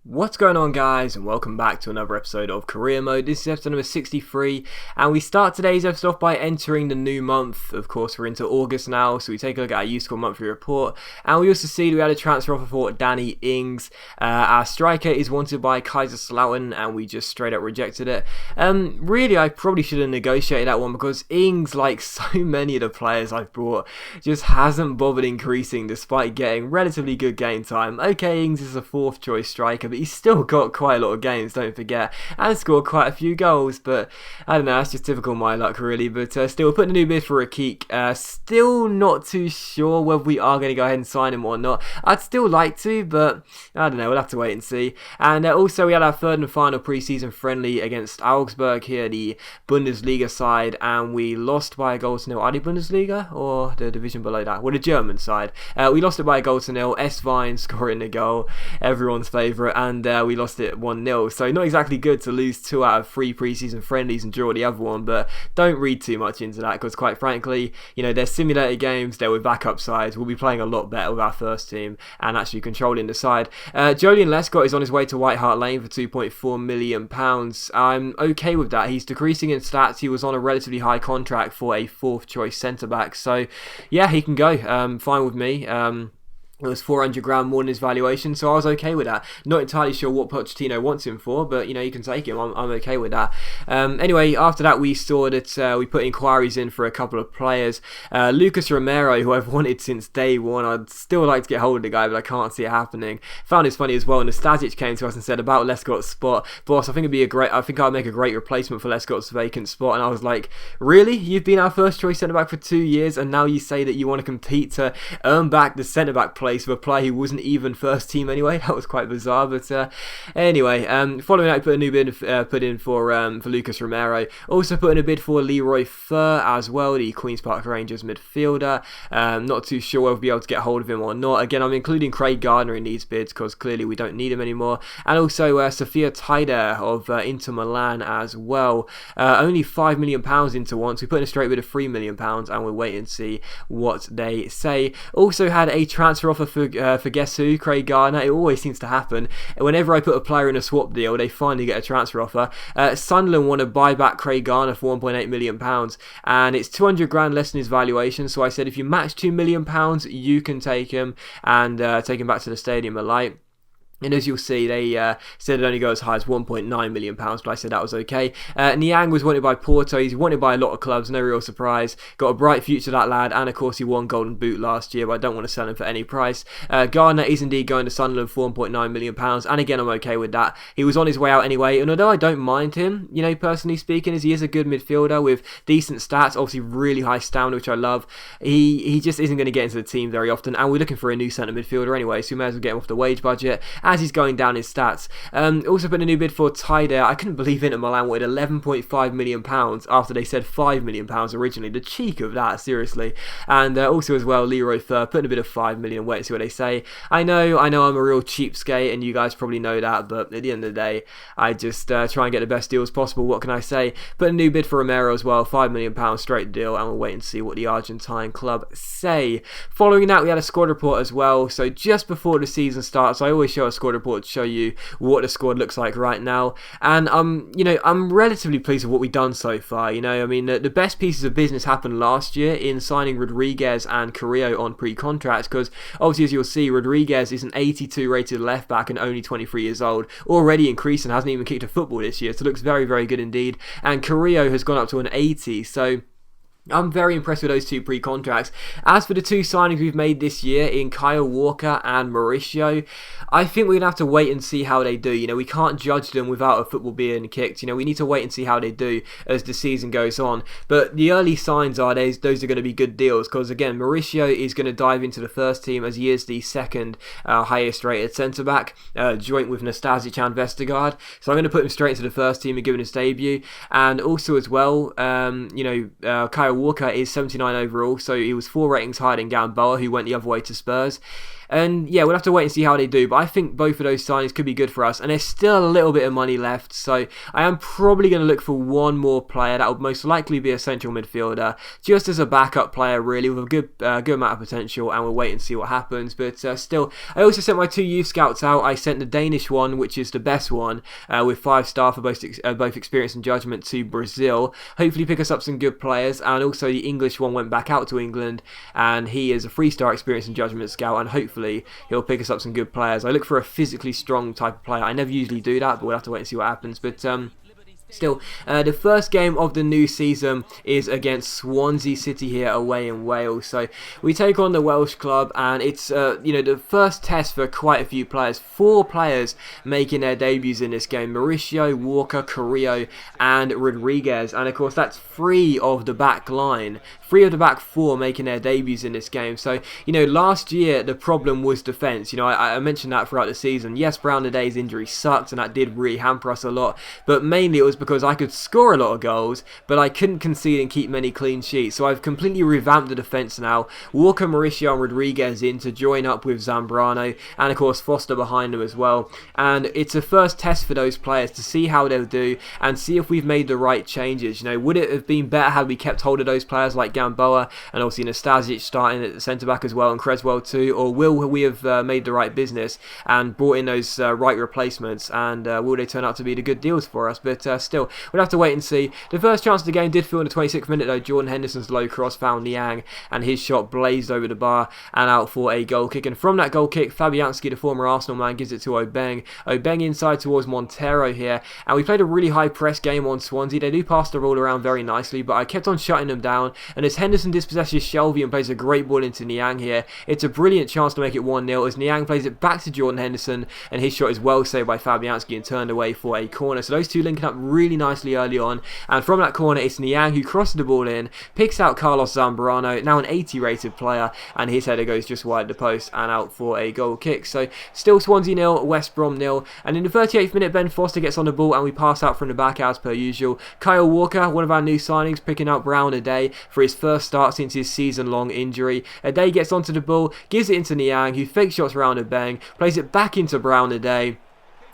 What's going on, guys, and welcome back to another episode of Career Mode. This is episode number 63, and we start today's episode off by entering the new month. Of course, we're into August now, so we take a look at our youth squad monthly report, and we also see that we had a transfer offer for Danny Ings. Our striker is wanted by Kaiserslautern, and we just straight up rejected it. Really, I probably should have negotiated that one, because Ings, like so many of the players I've brought, just hasn't bothered increasing despite getting relatively good game time. Okay, Ings is a fourth choice striker, but he's still got quite a lot of games, don't forget, and scored quite a few goals. But I don't know, that's just typical my luck, really. But still, putting a new bid for Rakik. Still not too sure whether we are going to go ahead and sign him or not. I'd still like to, but I don't know, we'll have to wait and see. And also, we had our third and final pre-season friendly against Augsburg here, the Bundesliga side, and we lost by a goal to nil. Are they Bundesliga or the division below that? Well, the German side. We lost it by a goal to nil. S-Vine scoring the goal, everyone's favourite, and we lost it 1-0. So not exactly good to lose 2 out of 3 pre-season friendlies and draw the other one, but don't read too much into that, because quite frankly, you know, they're simulator games, they're with backup sides. We'll be playing a lot better with our first team and actually controlling the side. Jolien Lescott is on his way to White Hart Lane for £2.4 million. I'm okay with that. He's decreasing in stats. He was on a relatively high contract for a fourth choice centre-back, so yeah, he can go. Fine with me. It was 400 grand more than his valuation, so I was okay with that. Not entirely sure what Pochettino wants him for, but you know, you can take him. I'm okay with that. Anyway, after that, we saw that we put inquiries in for a couple of players. Lucas Romero, who I've wanted since day one. I'd still like to get hold of the guy, but I can't see it happening. Found this funny as well. Nastasic came to us and said about Lescott's spot. Boss, I think I'd make a great replacement for Lescott's vacant spot. And I was like, really? You've been our first choice centre back for 2 years, and now you say that you want to compete to earn back the centre back place of a player who wasn't even first team anyway? That was quite bizarre. But anyway, following that, put a new bid put in for Lucas Romero. Also put in a bid for Leroy Fer as well, the Queen's Park Rangers midfielder. Not too sure whether we'll be able to get hold of him or not. Again, I'm including Craig Gardner in these bids because clearly we don't need him anymore. And also Sophia Taider of Inter Milan as well. Only £5 million into once. We put in a straight bid of £3 million, and we'll wait and see what they say. Also had a transfer offer for guess who? Craig Gardner. It always seems to happen. Whenever I put a player in a swap deal, they finally get a transfer offer. Sunderland want to buy back Craig Gardner for £1.8 million, and it's 200 grand less than his valuation. So I said, if you match £2 million, you can take him and take him back to the Stadium of Light. And as you'll see, they said it'd only go as high as £1.9 million, but I said that was okay. Niang was wanted by Porto. He's wanted by a lot of clubs, no real surprise. Got a bright future, that lad, and of course he won Golden Boot last year, but I don't want to sell him for any price. Gardner is indeed going to Sunderland for £1.9 million, and again, I'm okay with that. He was on his way out anyway, and although I don't mind him, you know, personally speaking, as he is a good midfielder with decent stats, obviously really high stamina, which I love, he just isn't going to get into the team very often, and we're looking for a new centre midfielder anyway, so we may as well get him off the wage budget, as he's going down his stats. Also put a new bid for Taider. I couldn't believe Inter Milan wanted £11.5 million after they said £5 million originally. The cheek of that, seriously. And also as well, Leroy Fer, putting a bid of £5 million. Wait and see what they say. I know I'm a real cheapskate, and you guys probably know that, but at the end of the day, I just try and get the best deals possible. What can I say? Put a new bid for Romero as well, £5 million straight deal, and we'll wait and see what the Argentine club say. Following that, we had a squad report as well. So just before the season starts, I always show a squad report to show you what the squad looks like right now, and I'm relatively pleased with what we've done so far. You know, I mean, the best pieces of business happened last year in signing Rodriguez and Carrillo on pre-contracts, because obviously, as you'll see, Rodriguez is an 82 rated left back and only 23 years old, already increased and hasn't even kicked a football this year, so looks very, very good indeed. And Carrillo has gone up to an 80, so I'm very impressed with those 2 pre-contracts. As for the 2 signings we've made this year in Kyle Walker and Mauricio, I think we're going to have to wait and see how they do. You know, we can't judge them without a football being kicked. You know, we need to wait and see how they do as the season goes on. But the early signs are those are going to be good deals, because again, Mauricio is going to dive into the first team as he is the second highest rated centre-back, joint with Nastasic and Vestergaard. So I'm going to put him straight into the first team and give him his debut. And also as well, Kyle Walker is 79 overall, so he was 4 ratings higher than Gamboa, who went the other way to Spurs. And yeah, we'll have to wait and see how they do, but I think both of those signings could be good for us, and there's still a little bit of money left, so I am probably going to look for one more player. That will most likely be a central midfielder, just as a backup player really, with a good amount of potential, and we'll wait and see what happens. But still, I also sent my 2 youth scouts out. I sent the Danish one, which is the best one, with 5-star for both experience and judgment, to Brazil. Hopefully pick us up some good players, and also the English one went back out to England, and he is a 3-star experience and judgment scout, and hopefully he'll pick us up some good players. I look for a physically strong type of player. I never usually do that, but we'll have to wait and see what happens. But still, the first game of the new season is against Swansea City here away in Wales. So we take on the Welsh club, and it's the first test for quite a few players. 4 players making their debuts in this game: Mauricio, Walker, Carrillo, and Rodriguez. And of course, that's 3 of the back line. 3 of the back 4 making their debuts in this game. So, last year the problem was defence. I mentioned that throughout the season. Yes, Brown Aday's injury sucked, and that did really hamper us a lot. But mainly it was because I could score a lot of goals, but I couldn't concede and keep many clean sheets. So I've completely revamped the defence now. Walker, Mauricio, and Rodriguez in to join up with Zambrano, and of course Foster behind them as well. And it's a first test for those players to see how they'll do and see if we've made the right changes. Would it have been better had we kept hold of those players like Gamboa and obviously Nastasic starting at the centre back as well, and Creswell too, or will we have made the right business and brought in those right replacements, and will they turn out to be the good deals for us? But still, we'll have to wait and see. The first chance of the game did feel in the 26th minute though. Jordan Henderson's low cross found Niang, and his shot blazed over the bar and out for a goal kick. And from that goal kick, Fabianski, the former Arsenal man, gives it to Obeng. Obeng inside towards Montero here, and we played a really high press game on Swansea. They do pass the ball around very nicely, but I kept on shutting them down, and as Henderson dispossesses Shelvey and plays a great ball into Niang here, it's a brilliant chance to make it 1-0 as Niang plays it back to Jordan Henderson, and his shot is well saved by Fabianski and turned away for a corner. So those two linking up really nicely early on, and from that corner it's Niang who crosses the ball in, picks out Carlos Zambrano, now an 80 rated player, and his header goes just wide the post and out for a goal kick. So still Swansea 0, West Brom 0, and in the 38th minute Ben Foster gets on the ball and we pass out from the back as per usual. Kyle Walker, one of our new signings, picking up Brown Aday for his first start since his season-long injury. Aday gets onto the ball, gives it into Niang, who fake shots around Obeng, plays it back into Brown Aday.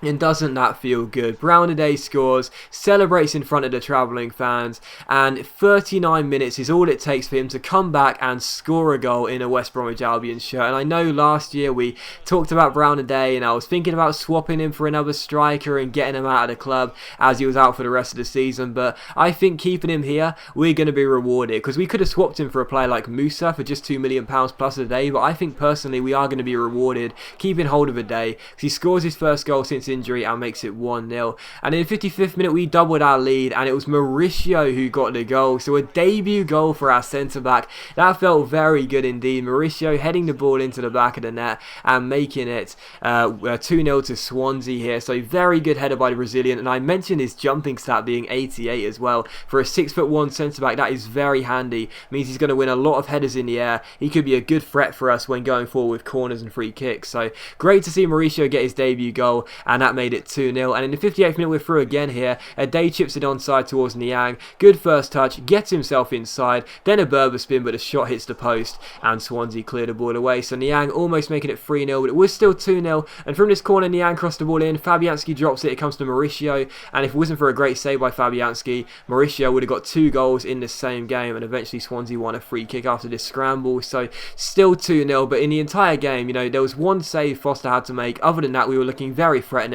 And doesn't that feel good? Brown Aday scores, celebrates in front of the travelling fans, and 39 minutes is all it takes for him to come back and score a goal in a West Bromwich Albion shirt. And I know last year we talked about Brown Aday, and I was thinking about swapping him for another striker and getting him out of the club as he was out for the rest of the season, but I think keeping him here, we're going to be rewarded, because we could have swapped him for a player like Musa for just £2 million plus a day, but I think personally we are going to be rewarded keeping hold of Aday, because he scores his first goal since injury and makes it 1-0. And in the 55th minute we doubled our lead, and it was Mauricio who got the goal. So a debut goal for our centre back. That felt very good indeed. Mauricio heading the ball into the back of the net and making it 2-0 to Swansea here. So very good header by the Brazilian, and I mentioned his jumping stat being 88 as well. For a 6'1" centre back, that is very handy. Means he's going to win a lot of headers in the air. He could be a good threat for us when going forward with corners and free kicks. So great to see Mauricio get his debut goal, and that made it 2-0. And in the 58th minute we're through again here. Aday chips it onside towards Niang. Good first touch, gets himself inside, then a Berber spin, but the shot hits the post and Swansea clear the ball away. So Niang almost making it 3-0, but it was still 2-0. And from this corner Niang crossed the ball in, Fabianski drops it, it comes to Mauricio, and if it wasn't for a great save by Fabianski, Mauricio would have got 2 goals in the same game, and eventually Swansea won a free kick after this scramble. So still 2-0, but in the entire game, there was one save Foster had to make. Other than that, we were looking very threatening,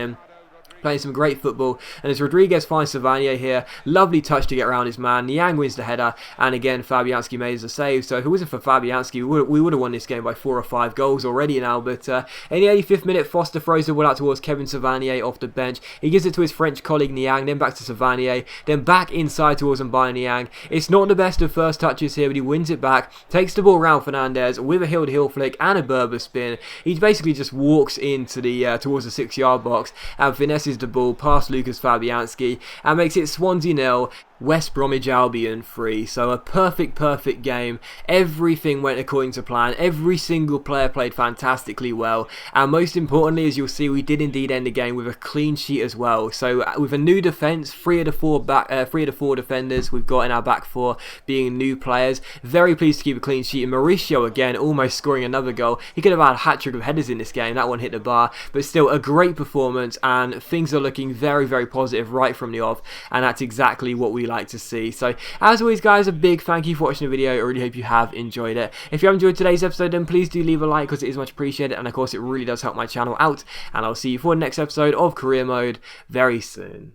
playing some great football. And as Rodriguez finds Savanier here, lovely touch to get around his man. Niang wins the header, and again Fabianski made the save. So if it wasn't for Fabianski, we would have won this game by 4 or 5 goals already now. But in the 85th minute, Foster throws the ball out towards Kevin Savanier off the bench. He gives it to his French colleague Niang, then back to Savanier, then back inside towards Mbaye Niang. It's not the best of first touches here, but he wins it back, takes the ball round Fernandez with a heel-to-heel flick and a Berber spin. He basically just walks into the towards the 6-yard box and finesses the ball past Lucas Fabianski and makes it Swansea 0, West Bromwich Albion 3. So a perfect game. Everything went according to plan. Every single player played fantastically well, and most importantly, as you'll see, we did indeed end the game with a clean sheet as well. So with a new defence, three of the four defenders we've got in our back four being new players. Very pleased to keep a clean sheet. And Mauricio again almost scoring another goal. He could have had a hat-trick of headers in this game. That one hit the bar, but still a great performance, and things are looking very positive right from the off, and that's exactly what we like to see. So as always guys, a big thank you for watching the video. I really hope you have enjoyed it. If you have enjoyed today's episode, then please do leave a like, because it is much appreciated, and of course it really does help my channel out, and I'll see you for the next episode of Career Mode very soon.